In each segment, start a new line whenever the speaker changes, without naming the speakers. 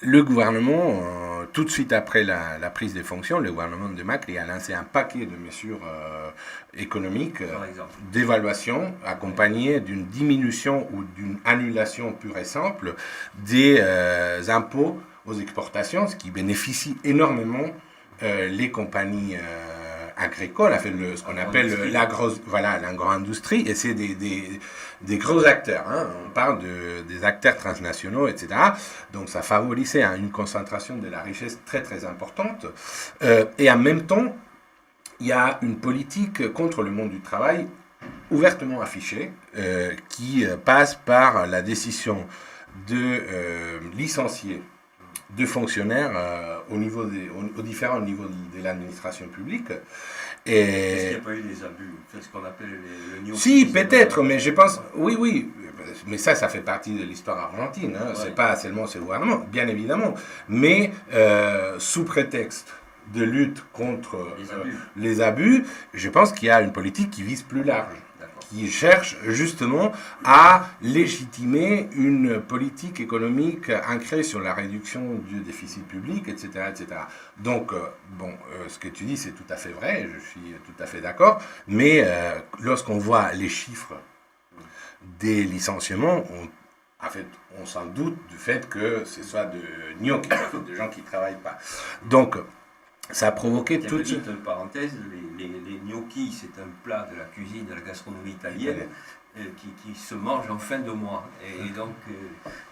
le gouvernement, tout de suite après la prise des fonctions, le gouvernement de Macri a lancé un paquet de mesures économiques, d'évaluation, accompagnées d'une diminution ou d'une annulation pure et simple des impôts aux exportations, ce qui bénéficie énormément les compagnies agricoles, ce qu'on appelle l'agro-industrie, et c'est des gros acteurs. Hein. On parle des acteurs transnationaux, etc. Donc ça favorisait une concentration de la richesse très très importante. Et en même temps, il y a une politique contre le monde du travail ouvertement affichée qui passe par la décision de licencier de fonctionnaires aux différents niveaux de l'administration publique.
Est-ce qu'il n'y a pas eu des abus? C'est ce qu'on appelle le gnocchi.
Si, peut-être, mais je pense... Oui, mais ça fait partie de l'histoire argentine. Hein. Ouais. C'est pas seulement ce gouvernement, bien évidemment. Mais sous prétexte de lutte contre les abus, je pense qu'il y a une politique qui vise plus large, qui cherche justement à légitimer une politique économique ancrée sur la réduction du déficit public, etc. etc. Donc, ce que tu dis, c'est tout à fait vrai, je suis tout à fait d'accord, mais lorsqu'on voit les chiffres des licenciements, on s'en doute du fait que ce soit de gnocchi, de gens qui ne travaillent pas. Donc, ça a provoqué
toute... Petite parenthèse, les gnocchis, c'est un plat de la cuisine, de la gastronomie italienne qui se mange en fin de mois. Et donc,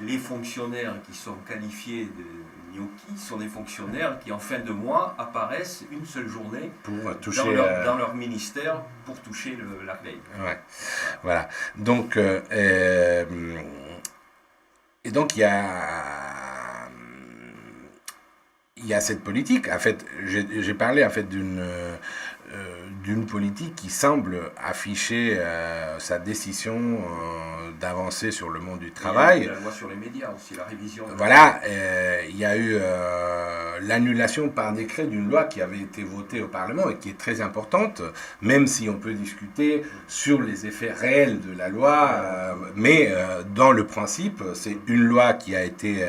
les fonctionnaires qui sont qualifiés de gnocchis sont des fonctionnaires qui, en fin de mois, apparaissent une seule journée
pour toucher,
dans leur ministère pour toucher la paye.
Ouais. Voilà. Donc, et donc, il y a cette politique. En fait, j'ai parlé en fait d'une politique qui semble afficher sa décision d'avancer sur le monde du travail.
Il y a la loi sur les médias aussi, la révision.
Voilà, il y a eu l'annulation par décret d'une loi qui avait été votée au Parlement et qui est très importante, même si on peut discuter sur les effets réels de la loi, mais dans le principe, c'est une loi qui a été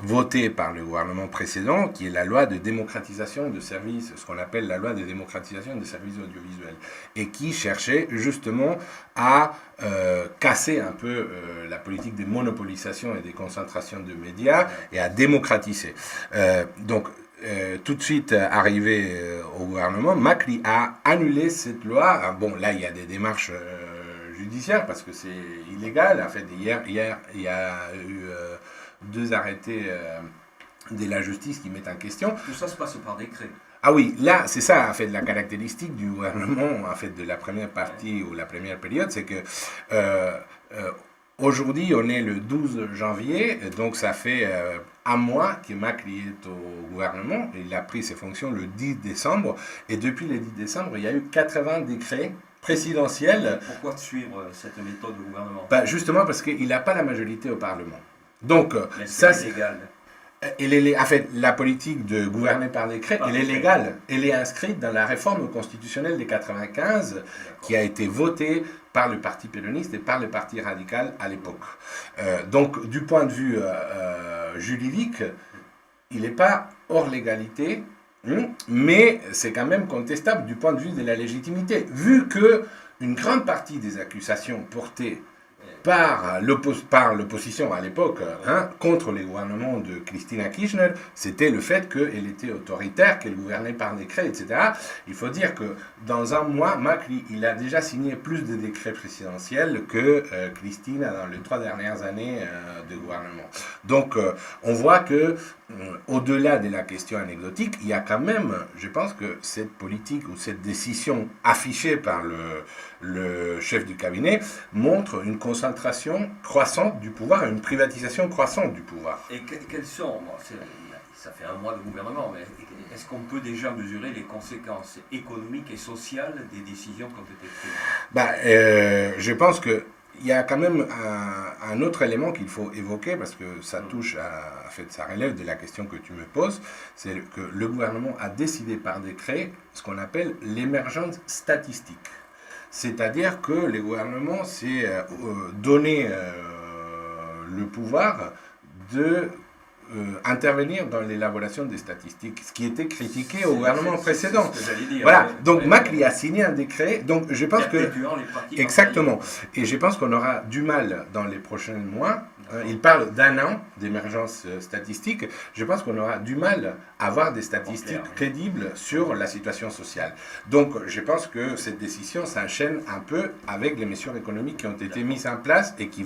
votée par le gouvernement précédent, qui est la loi de démocratisation de services, ce qu'on appelle la loi de démocratisation des services audiovisuels, et qui cherchait justement à casser un peu la politique de monopolisation et de concentration de médias et à démocratiser. Donc, tout de suite arrivé au gouvernement, Macri a annulé cette loi. Bon, là, il y a des démarches judiciaires parce que c'est illégal. En fait, hier, il y a eu 2 arrêtés de la justice qui mettent en question.
Tout ça se passe par décret.
Ah oui, là, c'est ça, en fait, la caractéristique du gouvernement, en fait, de la première partie ou la première période, c'est que aujourd'hui, on est le 12 janvier, donc ça fait un mois que Macri est au gouvernement. Il a pris ses fonctions le 10 décembre, et depuis le 10 décembre, il y a eu 80 décrets présidentiels.
Pourquoi suivre cette méthode du gouvernement?
Justement parce qu'il n'a pas la majorité au Parlement. Donc,
ça, c'est légal.
En fait, la politique de gouverner par décret, elle est légale. Elle est inscrite dans la réforme constitutionnelle de 1995 qui a été votée par le parti péroniste et par le parti radical à l'époque. Donc, du point de vue juridique, il n'est pas hors légalité, mais c'est quand même contestable du point de vue de la légitimité, vu que une grande partie des accusations portées par l'opposition à l'époque contre les gouvernements de Cristina Kirchner, c'était le fait qu'elle était autoritaire, qu'elle gouvernait par décret, etc. Il faut dire que dans un mois, Macri, il a déjà signé plus de décrets présidentiels que Cristina dans les 3 dernières années de gouvernement. Donc, on voit que au-delà de la question anecdotique, il y a quand même, je pense que cette politique ou cette décision affichée par le chef du cabinet montre une concentration croissante du pouvoir et une privatisation croissante du pouvoir.
Et quelles sont, ça fait un mois de gouvernement, mais est-ce qu'on peut déjà mesurer les conséquences économiques et sociales des décisions qui ont été prises?
Je pense que il y a quand même un autre élément qu'il faut évoquer parce que ça touche en fait, ça relève de la question que tu me poses, c'est que le gouvernement a décidé par décret ce qu'on appelle l'émergence statistique. C'est-à-dire que le gouvernement s'est donné le pouvoir de intervenir dans l'élaboration des statistiques, ce qui était critiqué au gouvernement précédent.
C'est ce que j'allais dire.
Voilà, donc Macri a signé un décret, donc je pense que...
Perpétuant les pratiques
Exactement, et je pense qu'on aura du mal dans les prochains mois. Il parle d'un an d'émergence statistique. Je pense qu'on aura du mal à avoir des statistiques crédibles sur la situation sociale. Donc, je pense que cette décision s'enchaîne un peu avec les mesures économiques qui ont été mises en place et qui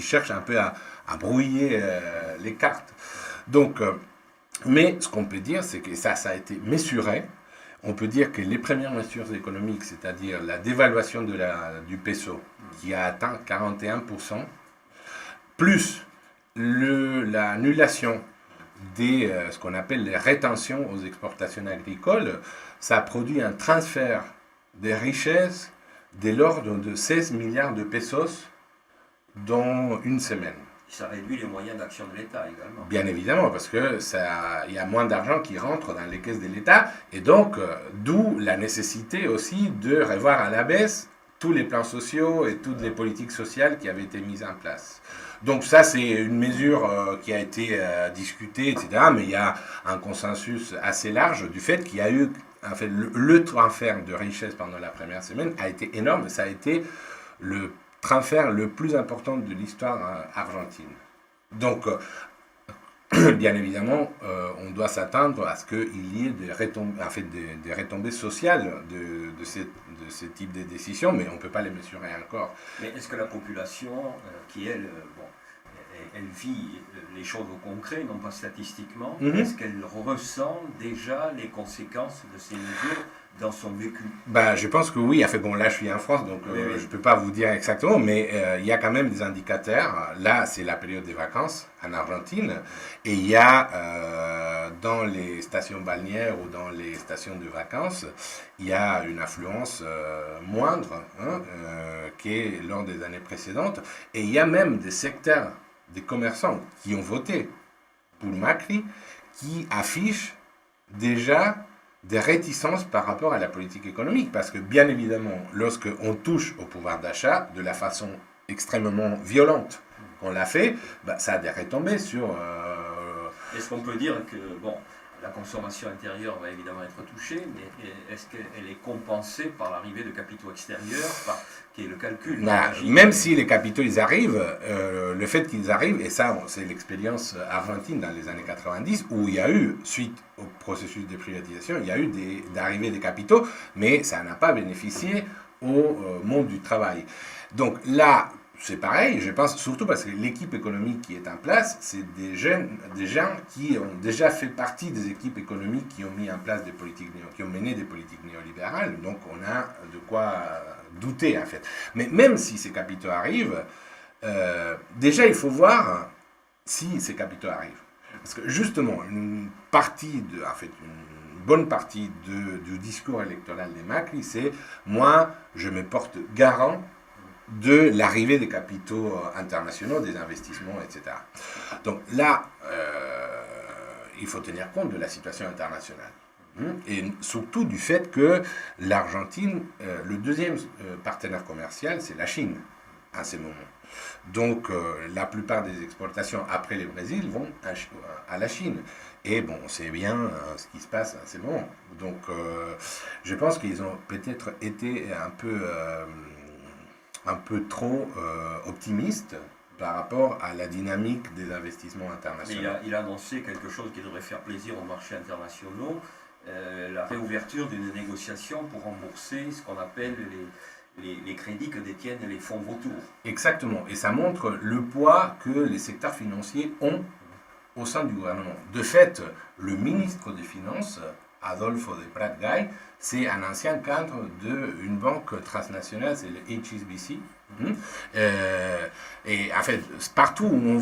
cherchent un peu à brouiller les cartes. Donc, mais ce qu'on peut dire, c'est que ça a été mesuré. On peut dire que les premières mesures économiques, c'est-à-dire la dévaluation du peso, qui a atteint 41%, plus l'annulation des ce qu'on appelle les rétentions aux exportations agricoles, ça a produit un transfert des richesses de l'ordre de 16 milliards de pesos dans une semaine.
Ça réduit les moyens d'action de l'État également.
Bien évidemment, parce que il y a moins d'argent qui rentre dans les caisses de l'État, et donc d'où la nécessité aussi de revoir à la baisse tous les plans sociaux et toutes les politiques sociales qui avaient été mises en place. Donc ça, c'est une mesure qui a été discutée, etc. Mais il y a un consensus assez large du fait qu'il y a eu, en fait, le transfert de richesse pendant la première semaine a été énorme. Ça a été le transfert le plus important de l'histoire argentine. Donc, bien évidemment, on doit s'attendre à ce qu'il y ait des retombées sociales de ce type de décisions, mais on ne peut pas les mesurer encore.
Mais est-ce que la population, qui elle, elle vit les choses au concret, non pas statistiquement, est-ce qu'elle ressent déjà les conséquences de ces mesures dans son vécu?
Je pense que oui. Enfin, bon, là, je suis en France, donc
oui.
Je ne peux pas vous dire exactement, mais il y a quand même des indicateurs. Là, c'est la période des vacances en Argentine, et il y a dans les stations balnéaires ou dans les stations de vacances, il y a une affluence moindre qu'est lors des années précédentes, et il y a même des secteurs, des commerçants qui ont voté pour Macri, qui affichent déjà des réticences par rapport à la politique économique, parce que bien évidemment, lorsqu'on touche au pouvoir d'achat de la façon extrêmement violente qu'on l'a fait, ça a des retombées sur...
Est-ce qu'on peut dire que, bon, la consommation intérieure va évidemment être touchée, mais est-ce qu'elle est compensée par l'arrivée de capitaux extérieurs, qui est le calcul?
Même si les capitaux ils arrivent, le fait qu'ils arrivent, et ça c'est l'expérience argentine dans les années 90, où il y a eu, suite au processus de privatisation, il y a eu d'arrivée des capitaux, mais ça n'a pas bénéficié au monde du travail. Donc là, c'est pareil, je pense, surtout parce que l'équipe économique qui est en place, c'est des gens qui ont déjà fait partie des équipes économiques qui ont mis en place qui ont mené des politiques néolibérales, donc on a de quoi douter en fait. Mais même si ces capitaux arrivent, déjà il faut voir si ces capitaux arrivent. Parce que justement, une bonne partie du discours électoral des Macri, c'est moi, je me porte garant de l'arrivée des capitaux internationaux, des investissements, etc. Donc là, il faut tenir compte de la situation internationale. Et surtout du fait que l'Argentine, le deuxième partenaire commercial, c'est la Chine à ces moments. Donc la plupart des exportations après le Brésil vont à la Chine. Et bon, on sait bien ce qui se passe à ces moments. Donc je pense qu'ils ont peut-être été un peu trop optimiste par rapport à la dynamique des investissements internationaux.
Mais il a annoncé quelque chose qui devrait faire plaisir aux marchés internationaux, la réouverture d'une négociation pour rembourser ce qu'on appelle les crédits que détiennent les fonds vautours.
Exactement, et ça montre le poids que les secteurs financiers ont au sein du gouvernement. De fait, le ministre des Finances, Adolfo de Prat-Gay, c'est un ancien cadre d'une banque transnationale, c'est le HSBC. Et en fait, partout où on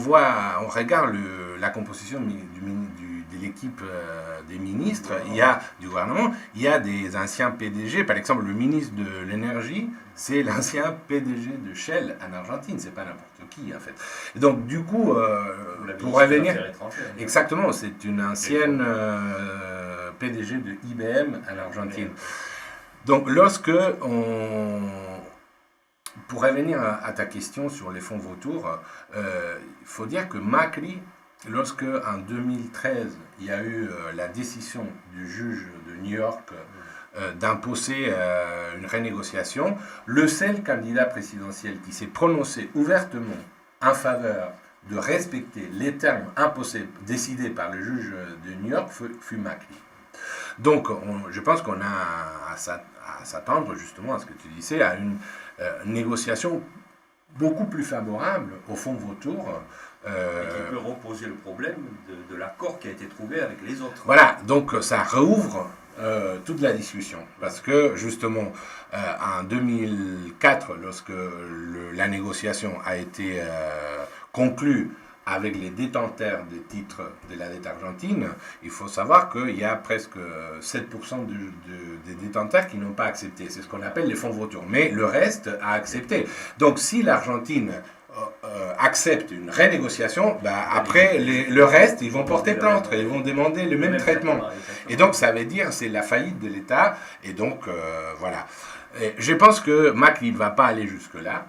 regarde la composition de l'équipe des ministres, du gouvernement, il y a des anciens PDG. Par exemple, le ministre de l'énergie, c'est l'ancien PDG de Shell en Argentine, c'est pas n'importe qui en fait. Et donc du coup, pour revenir, exactement, c'est une ancienne PDG de IBM en Argentine. Donc pour revenir à ta question sur les fonds vautours, il faut dire que Macri lorsque en 2013, il y a eu la décision du juge de New York d'imposer une renégociation, le seul candidat présidentiel qui s'est prononcé ouvertement en faveur de respecter les termes imposés, décidés par le juge de New York, fut Macri. Donc, je pense qu'on a à s'attendre justement à ce que tu disais, à une négociation beaucoup plus favorable au fond vautour.
Et qui peut reposer le problème de l'accord qui a été trouvé avec les autres.
Voilà, donc ça rouvre toute la discussion. Parce que justement, en 2004, lorsque la négociation a été conclue avec les détenteurs des titres de la dette argentine, il faut savoir qu'il y a presque 7% des détenteurs qui n'ont pas accepté. C'est ce qu'on appelle les fonds vautours. Mais le reste a accepté. Donc si l'Argentine accepte une renégociation, bah, après le reste, ils vont porter plainte, ils vont demander le même traitement. Et donc ça veut dire c'est la faillite de l'État. Et donc voilà. Et je pense que Macri ne va pas aller jusque-là.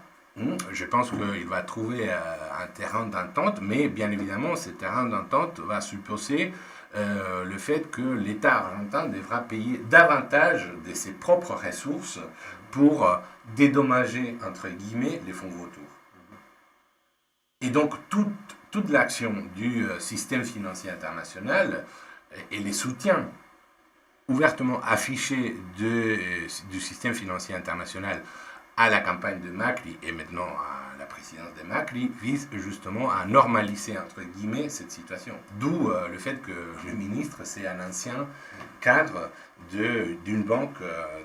Je pense qu'il va trouver un terrain d'entente, mais bien évidemment, ce terrain d'entente va supposer le fait que l'État argentin devra payer davantage de ses propres ressources pour dédommager, entre guillemets, les fonds vautours. Et donc, toute l'action du système financier international et les soutiens ouvertement affichés du système financier international à la campagne de Macri et maintenant à la présidence de Macri vise justement à normaliser, entre guillemets, cette situation. D'où le fait que le ministre, c'est un ancien cadre d'une banque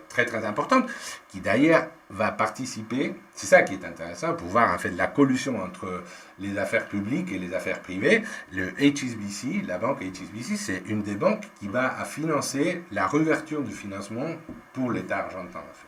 très très importante, qui d'ailleurs va participer, c'est ça qui est intéressant, pour voir en fait la collusion entre les affaires publiques et les affaires privées. Le HSBC, la banque HSBC, c'est une des banques qui va financer la réouverture du financement pour l'État argentin. En fait.